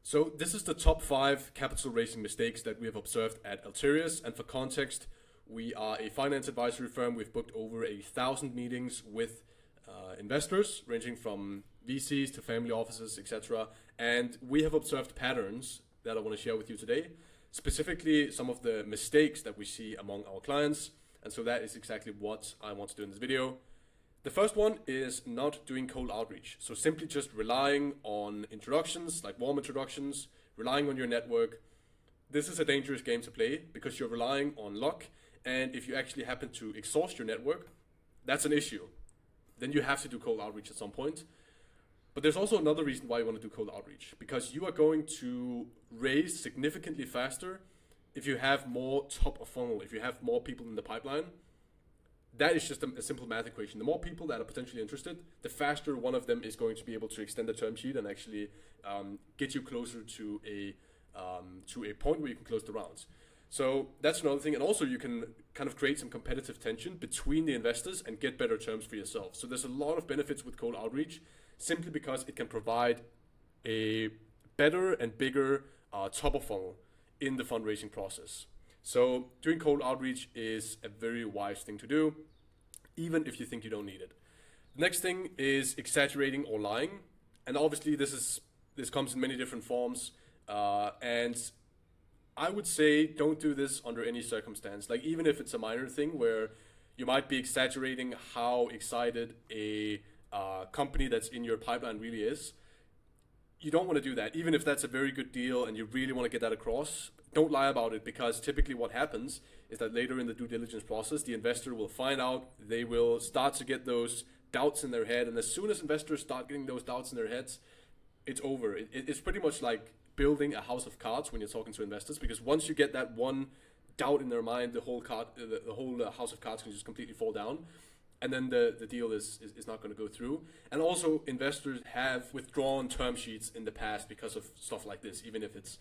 So this is the top 5 capital raising mistakes that we have observed at Alterius. And for context, we are a finance advisory firm. We've booked over 1,000 meetings with investors, ranging from VCs to family offices, etc. And we have observed patterns that I want to share with you today, specifically some of the mistakes that we see among our clients. And so that is exactly what I want to do in this video. The first one is not doing cold outreach. So simply just relying on introductions, like warm introductions, relying on your network. This is a dangerous game to play because you're relying on luck. And if you actually happen to exhaust your network, that's an issue. Then you have to do cold outreach at some point. But there's also another reason why you want to do cold outreach, because you are going to raise significantly faster if you have more top of funnel, if you have more people in the pipeline. That is just a simple math equation. The more people that are potentially interested, the faster one of them is going to be able to extend the term sheet and actually get you closer to a point where you can close the rounds. So that's another thing. And also you can kind of create some competitive tension between the investors and get better terms for yourself. So there's a lot of benefits with cold outreach simply because it can provide a better and bigger top of funnel in the fundraising process. So doing cold outreach is a very wise thing to do, even if you think you don't need it. The next thing is exaggerating or lying. And obviously this comes in many different forms. And I would say don't do this under any circumstance. Like even if it's a minor thing where you might be exaggerating how excited a company that's in your pipeline really is, you don't want to do that. Even if that's a very good deal and you really want to get that across, don't lie about it, because typically what happens is that later in the due diligence process, the investor will find out, they will start to get those doubts in their head. And as soon as investors start getting those doubts in their heads, it's over. It's pretty much like building a house of cards when you're talking to investors, because once you get that one doubt in their mind, the whole house of cards can just completely fall down. And then the deal is not going to go through. And also investors have withdrawn term sheets in the past because of stuff like this, even if it's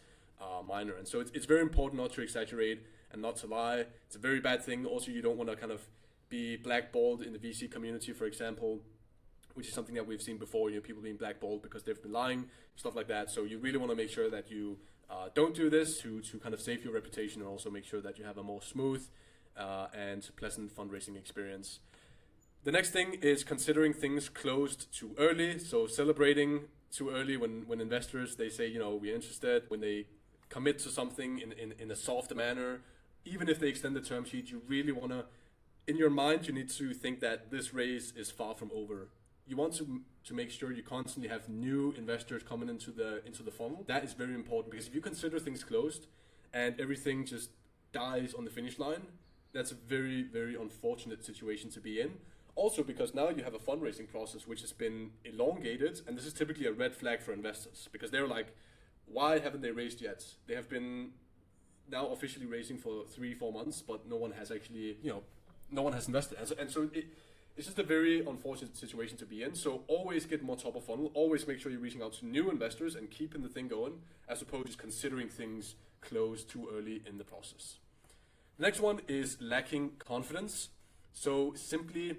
minor. And so it's very important not to exaggerate and not to lie. It's a very bad thing. Also, you don't want to kind of be blackballed in the VC community, for example, which is something that we've seen before, people being blackballed because they've been lying, stuff like that. So you really want to make sure that you don't do this to kind of save your reputation, and also make sure that you have a more smooth and pleasant fundraising experience. The next thing is considering things closed too early. So celebrating too early when investors, they say, we're interested, when they commit to something in a soft manner, even if they extend the term sheet, you really want to, in your mind, you need to think that this raise is far from over. You want to make sure you constantly have new investors coming into the funnel. That is very important, because if you consider things closed and everything just dies on the finish line, that's a very, very unfortunate situation to be in. Also, because now you have a fundraising process which has been elongated, and this is typically a red flag for investors, because they're like, why haven't they raised yet? They have been now officially raising for 3-4 months, but no one has actually, no one has invested. And so it's just a very unfortunate situation to be in. So always get more top of funnel, always make sure you're reaching out to new investors and keeping the thing going, as opposed to considering things closed too early in the process. The next one is lacking confidence. So simply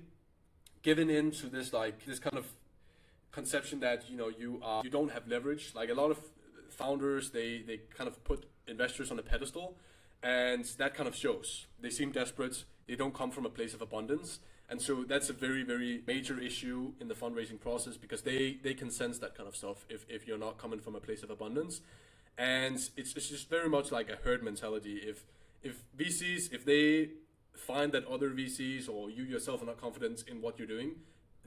giving in to this kind of conception that you don't have leverage. Like a lot of founders, they kind of put investors on a pedestal, and that kind of shows. They seem desperate. They don't come from a place of abundance, and so that's a very, very major issue in the fundraising process, because they can sense that kind of stuff if you're not coming from a place of abundance. And it's just very much like a herd mentality. If VCs, if they find that other VCs or you yourself are not confident in what you're doing,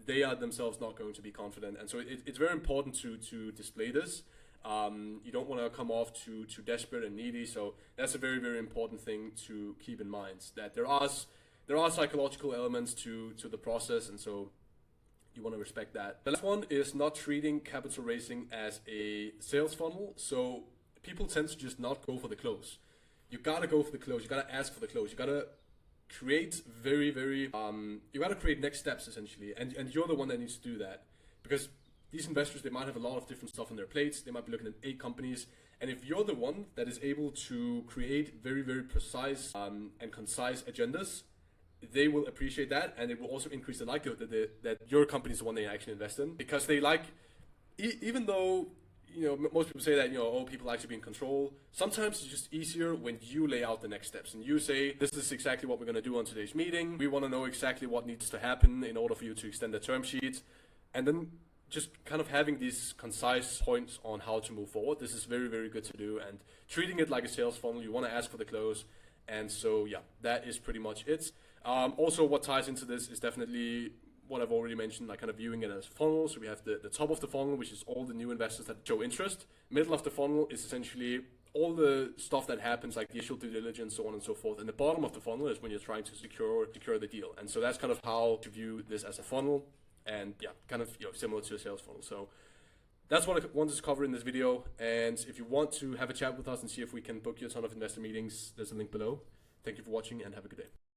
they are themselves not going to be confident. And so it's very important to display this. You don't want to come off too desperate and needy. So that's a very, very important thing to keep in mind, that there are psychological elements to the process, and so you want to respect that. The last one is not treating capital raising as a sales funnel. So people tend to just not go for the close. You gotta go for the close. You gotta ask for the close. You gotta create you got to create next steps, essentially, and you're the one that needs to do that, because these investors, they might have a lot of different stuff on their plates. They might be looking at 8 companies, and if you're the one that is able to create very, very precise and concise agendas, they will appreciate that, and it will also increase the likelihood that your company is the one they actually invest in, because they like, even though most people say that, oh, people like to be in control. Sometimes it's just easier when you lay out the next steps and you say, this is exactly what we're going to do on today's meeting. We want to know exactly what needs to happen in order for you to extend the term sheet. And then just kind of having these concise points on how to move forward. This is very, very good to do, and treating it like a sales funnel. You want to ask for the close. And so, yeah, that is pretty much it. Also, what ties into this is definitely what I've already mentioned, like kind of viewing it as a funnel. So we have the top of the funnel, which is all the new investors that show interest. Middle of the funnel is essentially all the stuff that happens, like the initial due diligence, so on and so forth. And the bottom of the funnel is when you're trying to secure the deal. And so that's kind of how to view this as a funnel. And yeah, kind of similar to a sales funnel. So that's what I wanted to cover in this video. And if you want to have a chat with us and see if we can book you a ton of investor meetings, there's a link below. Thank you for watching and have a good day.